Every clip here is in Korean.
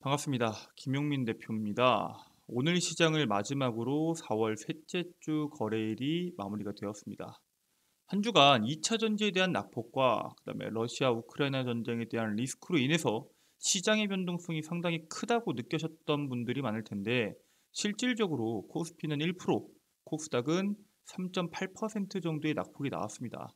반갑습니다. 김용민 대표입니다. 오늘 시장을 마지막으로 4월 셋째 주 거래일이 마무리가 되었습니다. 한 주간 2차 전지에 대한 낙폭과 그다음에 러시아 우크라이나 전쟁에 대한 리스크로 인해서 시장의 변동성이 상당히 크다고 느끼셨던 분들이 많을 텐데 실질적으로 코스피는 1%, 코스닥은 3.8% 정도의 낙폭이 나왔습니다.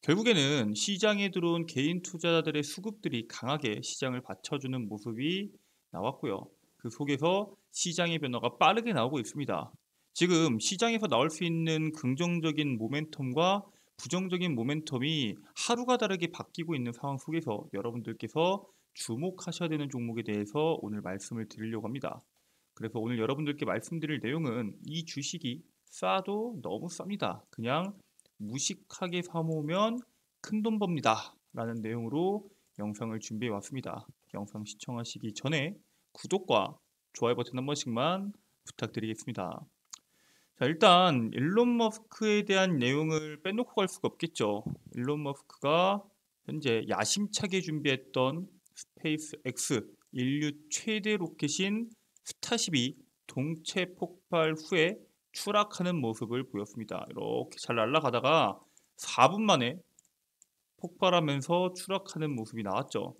결국에는 시장에 들어온 개인 투자자들의 수급들이 강하게 시장을 받쳐주는 모습이 나왔고요. 그 속에서 시장의 변화가 빠르게 나오고 있습니다. 지금 시장에서 나올 수 있는 긍정적인 모멘텀과 부정적인 모멘텀이 하루가 다르게 바뀌고 있는 상황 속에서 여러분들께서 주목하셔야 되는 종목에 대해서 오늘 말씀을 드리려고 합니다. 그래서 오늘 여러분들께 말씀드릴 내용은 이 주식이 싸도 너무 쌉니다. 그냥 무식하게 사모으면 큰돈 법니다. 라는 내용으로 영상을 준비해 왔습니다. 영상 시청하시기 전에 구독과 좋아요 버튼 한 번씩만 부탁드리겠습니다. 자, 일단 일론 머스크에 대한 내용을 빼놓고 갈 수가 없겠죠. 일론 머스크가 현재 야심차게 준비했던 스페이스 X 인류 최대 로켓인 스타쉽이 동체 폭발 후에 추락하는 모습을 보였습니다. 이렇게 잘 날아가다가 4분 만에 폭발하면서 추락하는 모습이 나왔죠.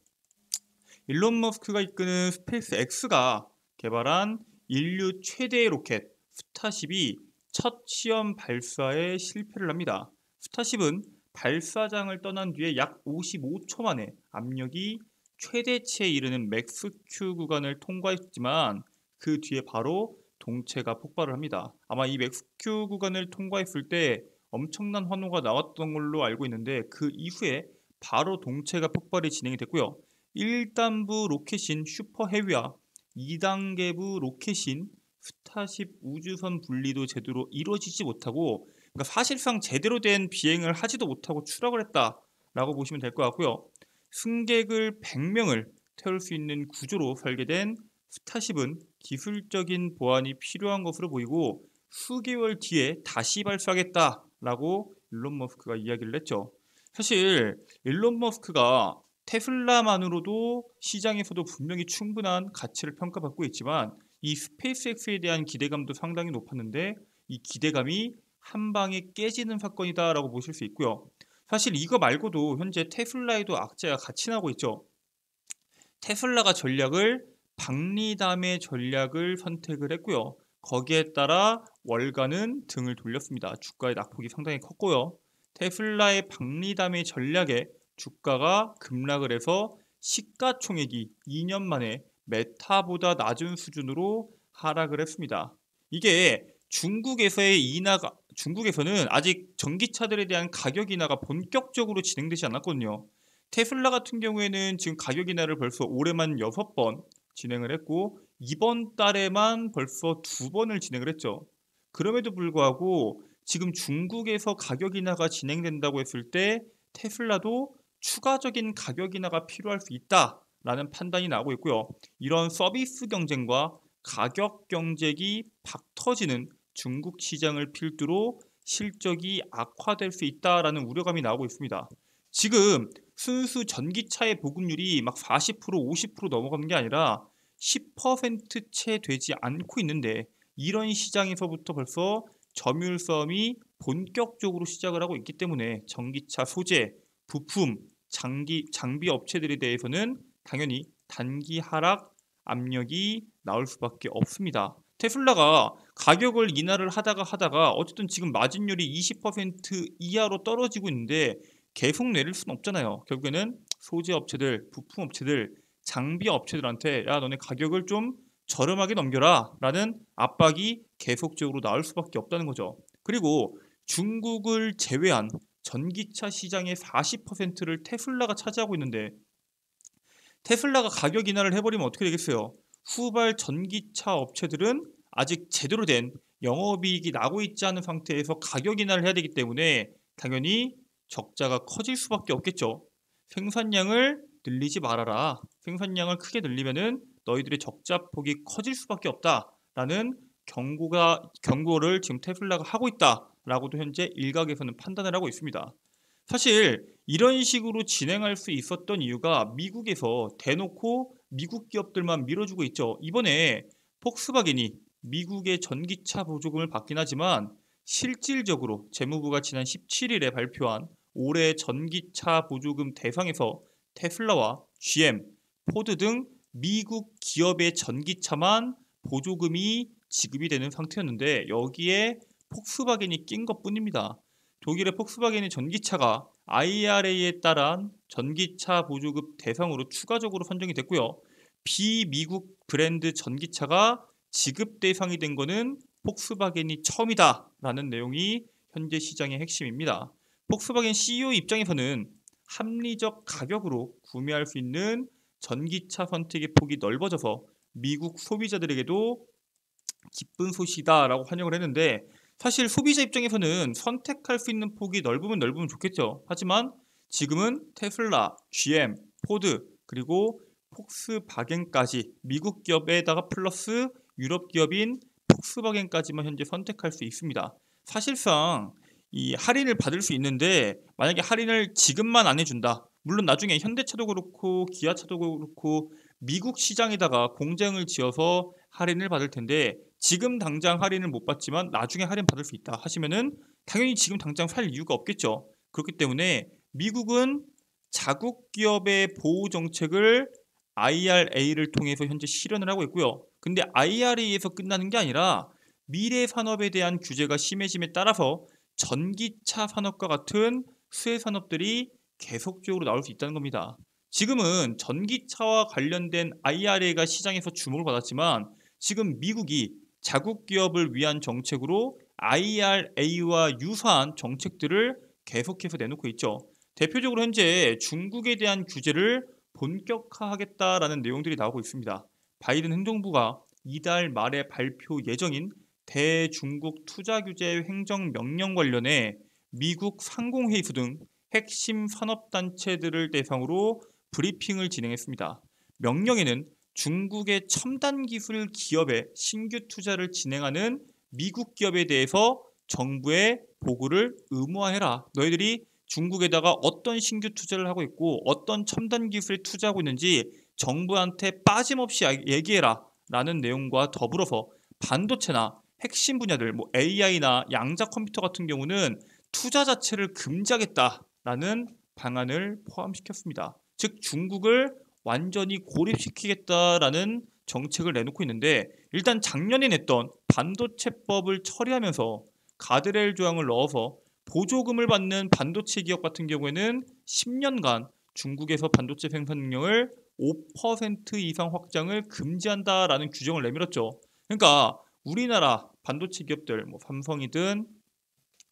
일론 머스크가 이끄는 스페이스 X가 개발한 인류 최대의 로켓 스타쉽이 첫 시험 발사에 실패를 합니다. 스타쉽은 발사장을 떠난 뒤에 약 55초 만에 압력이 최대치에 이르는 맥스 q 구간을 통과했지만 그 뒤에 바로 동체가 폭발을 합니다. 아마 이 맥스 q 구간을 통과했을 때 엄청난 환호가 나왔던 걸로 알고 있는데 그 이후에 바로 동체가 폭발이 진행이 됐고요. 1단부 로켓인 슈퍼 헤비와 2단계부 로켓인 스타쉽 우주선 분리도 제대로 이루어지지 못하고 그러니까 사실상 제대로 된 비행을 하지도 못하고 추락을 했다라고 보시면 될 것 같고요. 승객을 100명을 태울 수 있는 구조로 설계된 스타쉽은 기술적인 보완이 필요한 것으로 보이고 수개월 뒤에 다시 발사하겠다라고 일론 머스크가 이야기를 했죠. 사실 일론 머스크가 테슬라만으로도 시장에서도 분명히 충분한 가치를 평가받고 있지만 이 스페이스X에 대한 기대감도 상당히 높았는데 이 기대감이 한 방에 깨지는 사건이다라고 보실 수 있고요. 사실 이거 말고도 현재 테슬라에도 악재가 같이 나고 있죠. 테슬라가 전략을 박리담의 전략을 선택을 했고요. 거기에 따라 월가는 등을 돌렸습니다. 주가의 낙폭이 상당히 컸고요. 테슬라의 박리담의 전략에 주가가 급락을 해서 시가총액이 2년 만에 메타보다 낮은 수준으로 하락을 했습니다. 이게 중국에서는 아직 전기차들에 대한 가격 인하가 본격적으로 진행되지 않았거든요. 테슬라 같은 경우에는 지금 가격 인하를 벌써 올해만 6번 진행을 했고 이번 달에만 벌써 2번을 진행을 했죠. 그럼에도 불구하고 지금 중국에서 가격 인하가 진행된다고 했을 때 테슬라도 추가적인 가격 인하가 필요할 수 있다라는 판단이 나오고 있고요. 이런 서비스 경쟁과 가격 경쟁이 박 터지는 중국 시장을 필두로 실적이 악화될 수 있다라는 우려감이 나오고 있습니다. 지금 순수 전기차의 보급률이 막 40%, 50% 넘어가는 게 아니라 10%채 되지 않고 있는데 이런 시장에서부터 벌써 점유율 싸움이 본격적으로 시작을 하고 있기 때문에 전기차 소재, 부품, 장비 업체들에 대해서는 당연히 단기 하락 압력이 나올 수밖에 없습니다. 테슬라가 가격을 인하를 하다가 어쨌든 지금 마진율이 20% 이하로 떨어지고 있는데 계속 내릴 수는 없잖아요. 결국에는 소재 업체들, 부품 업체들, 장비 업체들한테 야 너네 가격을 좀 저렴하게 넘겨라 라는 압박이 계속적으로 나올 수밖에 없다는 거죠. 그리고 중국을 제외한 전기차 시장의 40%를 테슬라가 차지하고 있는데 테슬라가 가격 인하를 해버리면 어떻게 되겠어요? 후발 전기차 업체들은 아직 제대로 된 영업이익이 나고 있지 않은 상태에서 가격 인하를 해야 되기 때문에 당연히 적자가 커질 수밖에 없겠죠. 생산량을 늘리지 말아라. 생산량을 크게 늘리면은 너희들의 적자폭이 커질 수밖에 없다라는 경고를 지금 테슬라가 하고 있다라고도 현재 일각에서는 판단을 하고 있습니다. 사실 이런 식으로 진행할 수 있었던 이유가 미국에서 대놓고 미국 기업들만 밀어주고 있죠. 이번에 폭스바겐이 미국의 전기차 보조금을 받긴 하지만 실질적으로 재무부가 지난 17일에 발표한 올해 전기차 보조금 대상에서 테슬라와 GM, 포드 등 미국 기업의 전기차만 보조금이 지급이 되는 상태였는데 여기에 폭스바겐이 낀 것뿐입니다. 독일의 폭스바겐의 전기차가 IRA에 따른 전기차 보조금 대상으로 추가적으로 선정이 됐고요. 비미국 브랜드 전기차가 지급 대상이 된 것은 폭스바겐이 처음이다라는 내용이 현재 시장의 핵심입니다. 폭스바겐 CEO 입장에서는 합리적 가격으로 구매할 수 있는 전기차 선택의 폭이 넓어져서 미국 소비자들에게도 기쁜 소식이다라고 환영을 했는데 사실 소비자 입장에서는 선택할 수 있는 폭이 넓으면 좋겠죠. 하지만 지금은 테슬라, GM, 포드 그리고 폭스바겐까지 미국 기업에다가 플러스 유럽 기업인 폭스바겐까지만 현재 선택할 수 있습니다. 사실상 이 할인을 받을 수 있는데 만약에 할인을 지금만 안 해준다. 물론 나중에 현대차도 그렇고 기아차도 그렇고 미국 시장에다가 공장을 지어서 할인을 받을 텐데 지금 당장 할인을 못 받지만 나중에 할인 받을 수 있다 하시면은 당연히 지금 당장 살 이유가 없겠죠. 그렇기 때문에 미국은 자국 기업의 보호 정책을 IRA를 통해서 현재 실현을 하고 있고요. 근데 IRA에서 끝나는 게 아니라 미래 산업에 대한 규제가 심해짐에 따라서 전기차 산업과 같은 수혜 산업들이 계속적으로 나올 수 있다는 겁니다. 지금은 전기차와 관련된 IRA가 시장에서 주목을 받았지만 지금 미국이 자국 기업을 위한 정책으로 IRA와 유사한 정책들을 계속해서 내놓고 있죠. 대표적으로 현재 중국에 대한 규제를 본격화하겠다라는 내용들이 나오고 있습니다. 바이든 행정부가 이달 말에 발표 예정인 대중국 투자 규제 행정명령 관련해 미국 상공회의소 등 핵심 산업단체들을 대상으로 브리핑을 진행했습니다. 명령에는 중국의 첨단 기술 기업에 신규 투자를 진행하는 미국 기업에 대해서 정부에 보고를 의무화해라. 너희들이 중국에다가 어떤 신규 투자를 하고 있고 어떤 첨단 기술에 투자하고 있는지 정부한테 빠짐없이 얘기해라. 라는 내용과 더불어서 반도체나 핵심 분야들, 뭐 AI나 양자 컴퓨터 같은 경우는 투자 자체를 금지하겠다라는 방안을 포함시켰습니다. 즉 중국을 완전히 고립시키겠다라는 정책을 내놓고 있는데 일단 작년에 냈던 반도체법을 처리하면서 가드레일 조항을 넣어서 보조금을 받는 반도체 기업 같은 경우에는 10년간 중국에서 반도체 생산 능력을 5% 이상 확장을 금지한다라는 규정을 내밀었죠. 그러니까 우리나라 반도체 기업들, 뭐 삼성이든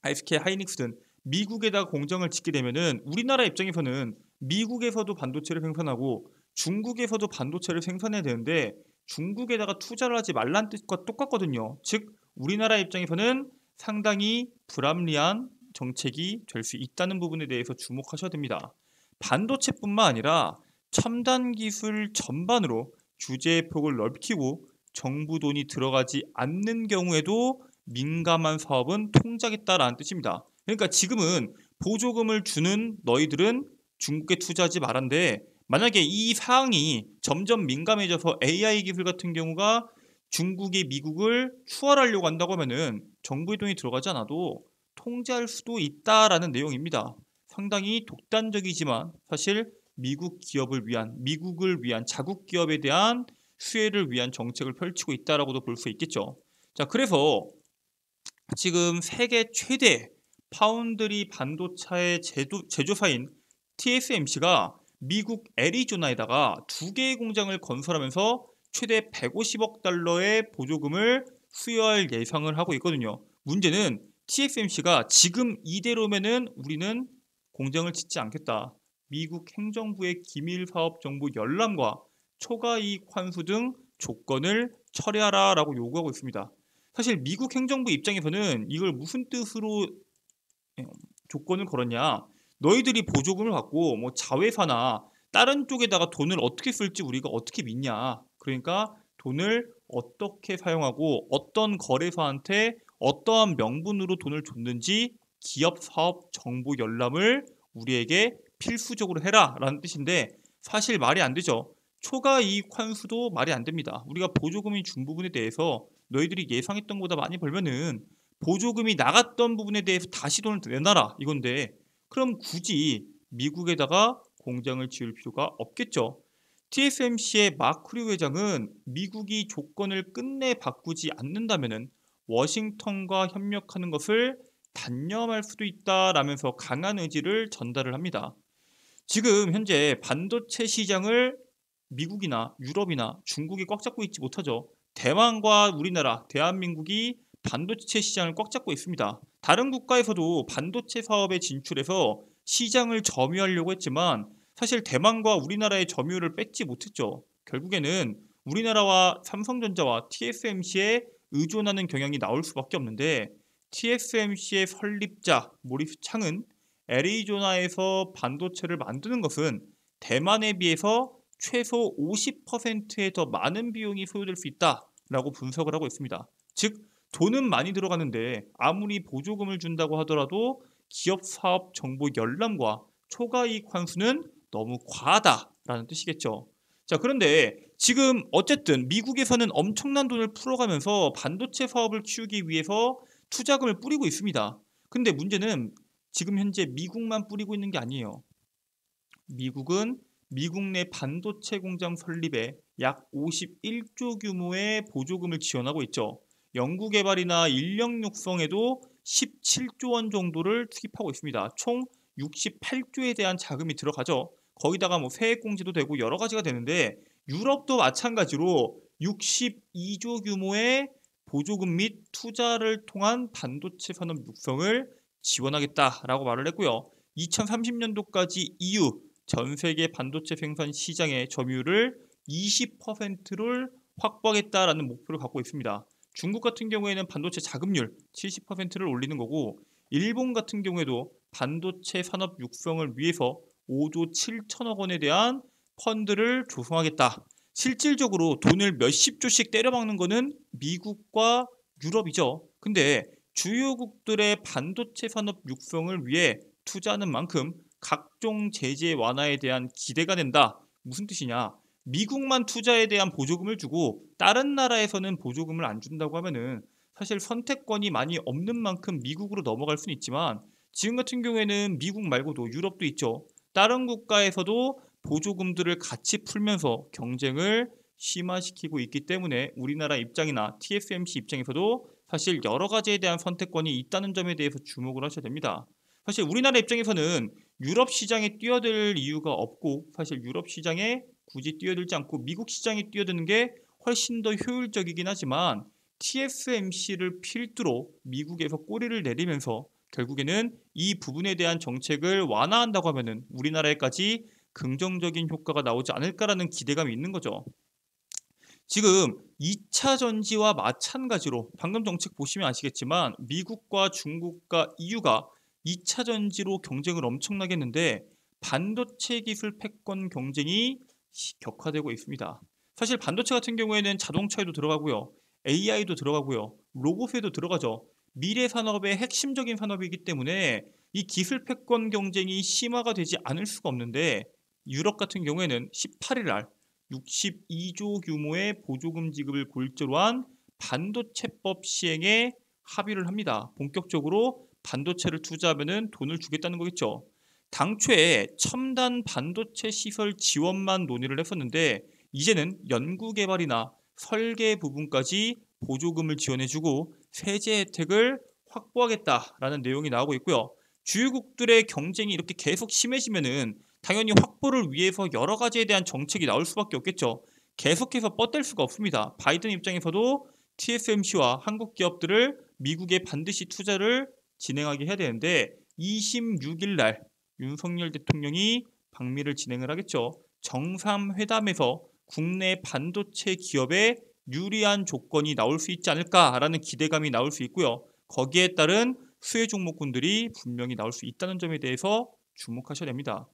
SK 하이닉스든 미국에다가 공장을 짓게 되면은 우리나라 입장에서는 미국에서도 반도체를 생산하고 중국에서도 반도체를 생산해야 되는데 중국에다가 투자를 하지 말란 뜻과 똑같거든요. 즉 우리나라 입장에서는 상당히 불합리한 정책이 될 수 있다는 부분에 대해서 주목하셔야 됩니다. 반도체뿐만 아니라 첨단 기술 전반으로 규제의 폭을 넓히고 정부 돈이 들어가지 않는 경우에도 민감한 사업은 통제하겠다라는 뜻입니다. 그러니까 지금은 보조금을 주는 너희들은 중국에 투자하지 말란데 만약에 이 사항이 점점 민감해져서 AI 기술 같은 경우가 중국이 미국을 추월하려고 한다고 하면은 정부의 돈이 들어가지 않아도 통제할 수도 있다라는 내용입니다. 상당히 독단적이지만 사실 미국을 위한 자국 기업에 대한 수혜를 위한 정책을 펼치고 있다라고도 볼 수 있겠죠. 자, 그래서 지금 세계 최대 파운드리 반도체의 제조사인 TSMC가 미국 애리조나에다가 2개의 공장을 건설하면서 최대 150억 달러의 보조금을 수여할 예상을 하고 있거든요. 문제는 TSMC가 지금 이대로면은 우리는 공장을 짓지 않겠다. 미국 행정부의 기밀 사업 정보 열람과 초과 이익 환수 등 조건을 철회하라라고 요구하고 있습니다. 사실 미국 행정부 입장에서는 이걸 무슨 뜻으로 조건을 걸었냐? 너희들이 보조금을 받고 뭐 자회사나 다른 쪽에다가 돈을 어떻게 쓸지 우리가 어떻게 믿냐? 그러니까 돈을 어떻게 사용하고 어떤 거래사한테 어떠한 명분으로 돈을 줬는지 기업 사업 정보 열람을 우리에게 필수적으로 해라라는 뜻인데 사실 말이 안 되죠. 초과 이익 환수도 말이 안 됩니다. 우리가 보조금이 준 부분에 대해서 너희들이 예상했던 것보다 많이 벌면은 보조금이 나갔던 부분에 대해서 다시 돈을 내놔라 이건데 그럼 굳이 미국에다가 공장을 지을 필요가 없겠죠. TSMC의 마크류 회장은 미국이 조건을 끝내 바꾸지 않는다면은 워싱턴과 협력하는 것을 단념할 수도 있다라면서 강한 의지를 전달을 합니다. 지금 현재 반도체 시장을 미국이나 유럽이나 중국이 꽉 잡고 있지 못하죠. 대만과 우리나라, 대한민국이 반도체 시장을 꽉 잡고 있습니다. 다른 국가에서도 반도체 사업에 진출해서 시장을 점유하려고 했지만 사실 대만과 우리나라의 점유율을 뺏지 못했죠. 결국에는 우리나라와 삼성전자와 TSMC에 의존하는 경향이 나올 수밖에 없는데 TSMC의 설립자 모리스 창은 애리조나에서 반도체를 만드는 것은 대만에 비해서 최소 50%의 더 많은 비용이 소요될 수 있다라고 분석을 하고 있습니다. 즉 돈은 많이 들어가는데 아무리 보조금을 준다고 하더라도 기업 사업 정보 열람과 초과이익 환수는 너무 과하다라는 뜻이겠죠. 자, 그런데 지금 어쨌든 미국에서는 엄청난 돈을 풀어가면서 반도체 사업을 키우기 위해서 투자금을 뿌리고 있습니다. 근데 문제는 지금 현재 미국만 뿌리고 있는 게 아니에요. 미국은 미국 내 반도체 공장 설립에 약 51조 규모의 보조금을 지원하고 있죠. 연구개발이나 인력 육성에도 17조 원 정도를 투입하고 있습니다. 총 68조에 대한 자금이 들어가죠. 거기다가 뭐 세액공제도 되고 여러 가지가 되는데 유럽도 마찬가지로 62조 규모의 보조금 및 투자를 통한 반도체 산업 육성을 지원하겠다라고 말을 했고요. 2030년도까지 EU 전 세계 반도체 생산 시장의 점유율을 20%를 확보하겠다라는 목표를 갖고 있습니다. 중국 같은 경우에는 반도체 자금률 70%를 올리는 거고 일본 같은 경우에도 반도체 산업 육성을 위해서 5조 7천억 원에 대한 펀드를 조성하겠다. 실질적으로 돈을 몇십 조씩 때려박는 거는 미국과 유럽이죠. 근데 주요국들의 반도체 산업 육성을 위해 투자하는 만큼 각종 제재 완화에 대한 기대가 된다. 무슨 뜻이냐? 미국만 투자에 대한 보조금을 주고 다른 나라에서는 보조금을 안 준다고 하면은 사실 선택권이 많이 없는 만큼 미국으로 넘어갈 수는 있지만 지금 같은 경우에는 미국 말고도 유럽도 있죠. 다른 국가에서도 보조금들을 같이 풀면서 경쟁을 심화시키고 있기 때문에 우리나라 입장이나 TSMC 입장에서도 사실 여러 가지에 대한 선택권이 있다는 점에 대해서 주목을 하셔야 됩니다. 사실 우리나라 입장에서는 유럽 시장에 뛰어들 이유가 없고 사실 유럽 시장에 굳이 뛰어들지 않고 미국 시장에 뛰어드는 게 훨씬 더 효율적이긴 하지만 TSMC를 필두로 미국에서 꼬리를 내리면서 결국에는 이 부분에 대한 정책을 완화한다고 하면은 우리나라에까지 긍정적인 효과가 나오지 않을까라는 기대감이 있는 거죠. 지금 2차 전지와 마찬가지로 방금 정책 보시면 아시겠지만 미국과 중국과 EU가 2차 전지로 경쟁을 엄청나게 했는데 반도체 기술 패권 경쟁이 격화되고 있습니다. 사실 반도체 같은 경우에는 자동차에도 들어가고요. AI도 들어가고요. 로봇에도 들어가죠. 미래 산업의 핵심적인 산업이기 때문에 이 기술 패권 경쟁이 심화가 되지 않을 수가 없는데 유럽 같은 경우에는 18일 날 62조 규모의 보조금 지급을 골자로 한 반도체법 시행에 합의를 합니다. 본격적으로 반도체를 투자하면 돈을 주겠다는 거겠죠. 당초에 첨단 반도체 시설 지원만 논의를 했었는데 이제는 연구개발이나 설계 부분까지 보조금을 지원해주고 세제 혜택을 확보하겠다라는 내용이 나오고 있고요. 주요국들의 경쟁이 이렇게 계속 심해지면은 당연히 확보를 위해서 여러 가지에 대한 정책이 나올 수밖에 없겠죠. 계속해서 뻗댈 수가 없습니다. 바이든 입장에서도 TSMC와 한국 기업들을 미국에 반드시 투자를 진행하게 해야 되는데 26일 날 윤석열 대통령이 방미를 진행을 하겠죠. 정상회담에서 국내 반도체 기업에 유리한 조건이 나올 수 있지 않을까라는 기대감이 나올 수 있고요. 거기에 따른 수혜 종목군들이 분명히 나올 수 있다는 점에 대해서 주목하셔야 됩니다.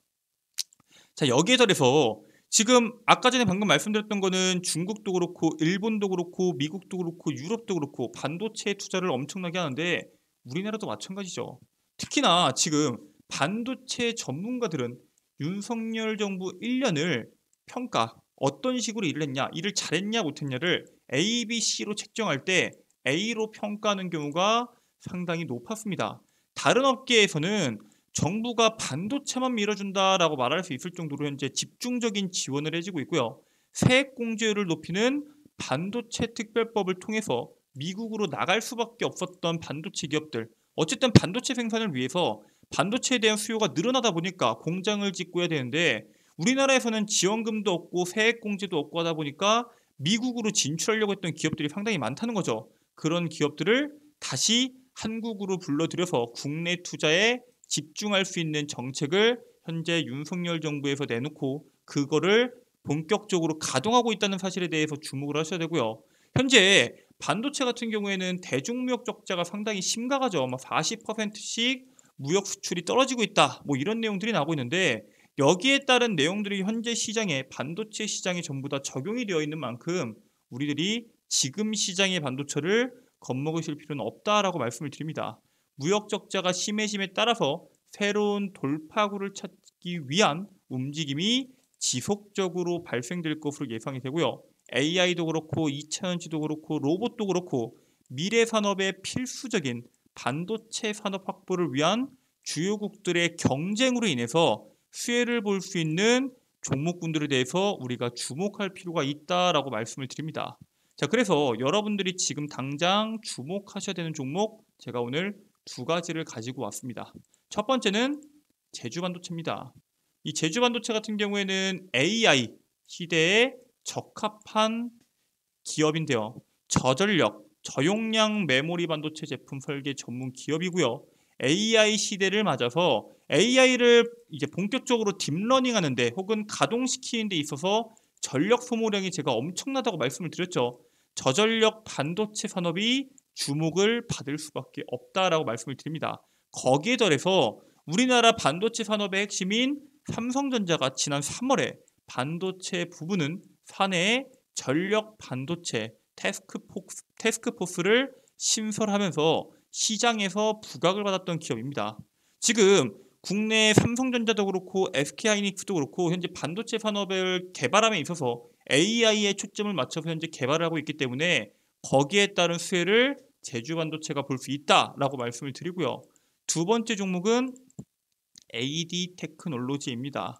자, 여기에 더해서 지금 아까 전에 방금 말씀드렸던 거는 중국도 그렇고 일본도 그렇고 미국도 그렇고 유럽도 그렇고 반도체 투자를 엄청나게 하는데 우리나라도 마찬가지죠. 특히나 지금 반도체 전문가들은 윤석열 정부 1년을 평가, 어떤 식으로 일을 했냐, 일을 잘했냐 못했냐를 A, B, C로 책정할 때 A로 평가하는 경우가 상당히 높았습니다. 다른 업계에서는 정부가 반도체만 밀어준다라고 말할 수 있을 정도로 현재 집중적인 지원을 해주고 있고요. 세액 공제율을 높이는 반도체 특별법을 통해서 미국으로 나갈 수밖에 없었던 반도체 기업들, 어쨌든 반도체 생산을 위해서 반도체에 대한 수요가 늘어나다 보니까 공장을 짓고 해야 되는데, 우리나라에서는 지원금도 없고 세액 공제도 없고 하다 보니까 미국으로 진출하려고 했던 기업들이 상당히 많다는 거죠. 그런 기업들을 다시 한국으로 불러들여서 국내 투자에 집중할 수 있는 정책을 현재 윤석열 정부에서 내놓고 그거를 본격적으로 가동하고 있다는 사실에 대해서 주목을 하셔야 되고요. 현재 반도체 같은 경우에는 대중무역 적자가 상당히 심각하죠. 막 40%씩 무역 수출이 떨어지고 있다. 뭐 이런 내용들이 나오고 있는데, 여기에 따른 내용들이 현재 시장에, 반도체 시장에 전부 다 적용이 되어 있는 만큼 우리들이 지금 시장의 반도체를 겁먹으실 필요는 없다라고 말씀을 드립니다. 무역 적자가 심해짐에 따라서 새로운 돌파구를 찾기 위한 움직임이 지속적으로 발생될 것으로 예상이 되고요. AI도 그렇고 2차전지도 그렇고 로봇도 그렇고 미래 산업의 필수적인 반도체 산업 확보를 위한 주요국들의 경쟁으로 인해서 수혜를 볼 수 있는 종목군들에 대해서 우리가 주목할 필요가 있다라고 말씀을 드립니다. 자, 그래서 여러분들이 지금 당장 주목하셔야 되는 종목, 제가 오늘 두 가지를 가지고 왔습니다. 첫 번째는 제주반도체입니다. 이 제주반도체 같은 경우에는 AI 시대에 적합한 기업인데요. 저전력, 저용량 메모리 반도체 제품 설계 전문 기업이고요. AI 시대를 맞아서 AI를 이제 본격적으로 딥러닝 하는데 혹은 가동시키는 데 있어서 전력 소모량이 제가 엄청나다고 말씀을 드렸죠. 저전력 반도체 산업이 주목을 받을 수밖에 없다라고 말씀을 드립니다. 거기에 더해서 우리나라 반도체 산업의 핵심인 삼성전자가 지난 3월에 반도체 부분은 사내에 전력 반도체 태스크포스를 신설하면서 시장에서 부각을 받았던 기업입니다. 지금 국내 삼성전자도 그렇고 SK하이닉스도 그렇고 현재 반도체 산업을 개발함에 있어서 AI에 초점을 맞춰서 현재 개발을 하고 있기 때문에 거기에 따른 수혜를 제주반도체가 볼 수 있다라고 말씀을 드리고요. 두 번째 종목은 AD 테크놀로지입니다.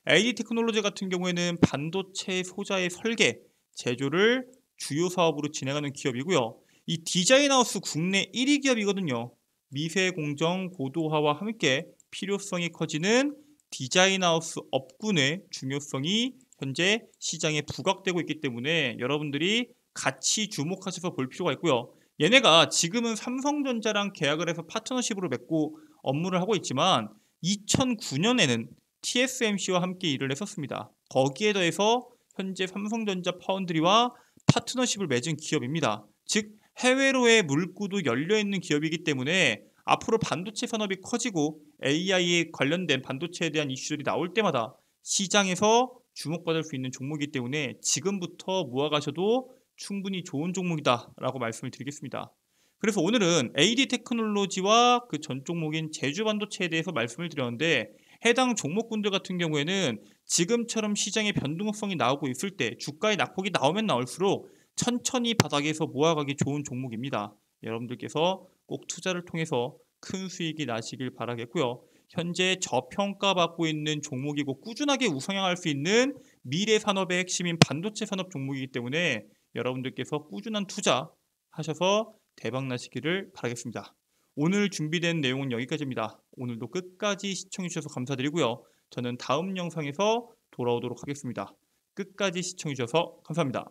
AD 테크놀로지 같은 경우에는 반도체 소자의 설계, 제조를 주요 사업으로 진행하는 기업이고요. 이 디자인하우스 국내 1위 기업이거든요. 미세 공정 고도화와 함께 필요성이 커지는 디자인하우스 업군의 중요성이 현재 시장에 부각되고 있기 때문에 여러분들이 같이 주목하셔서 볼 필요가 있고요. 얘네가 지금은 삼성전자랑 계약을 해서 파트너십으로 맺고 업무를 하고 있지만 2009년에는 TSMC와 함께 일을 했었습니다. 거기에 더해서 현재 삼성전자 파운드리와 파트너십을 맺은 기업입니다. 즉 해외로의 물구도 열려있는 기업이기 때문에 앞으로 반도체 산업이 커지고 AI에 관련된 반도체에 대한 이슈들이 나올 때마다 시장에서 주목받을 수 있는 종목이기 때문에 지금부터 모아가셔도 충분히 좋은 종목이다라고 말씀을 드리겠습니다. 그래서 오늘은 AD 테크놀로지와 그 전 종목인 제주반도체에 대해서 말씀을 드렸는데, 해당 종목군들 같은 경우에는 지금처럼 시장의 변동성이 나오고 있을 때 주가의 낙폭이 나오면 나올수록 천천히 바닥에서 모아가기 좋은 종목입니다. 여러분들께서 꼭 투자를 통해서 큰 수익이 나시길 바라겠고요. 현재 저평가받고 있는 종목이고 꾸준하게 우상향할 수 있는 미래 산업의 핵심인 반도체 산업 종목이기 때문에 여러분들께서 꾸준한 투자 하셔서 대박 나시기를 바라겠습니다. 오늘 준비된 내용은 여기까지입니다. 오늘도 끝까지 시청해 주셔서 감사드리고요. 저는 다음 영상에서 돌아오도록 하겠습니다. 끝까지 시청해 주셔서 감사합니다.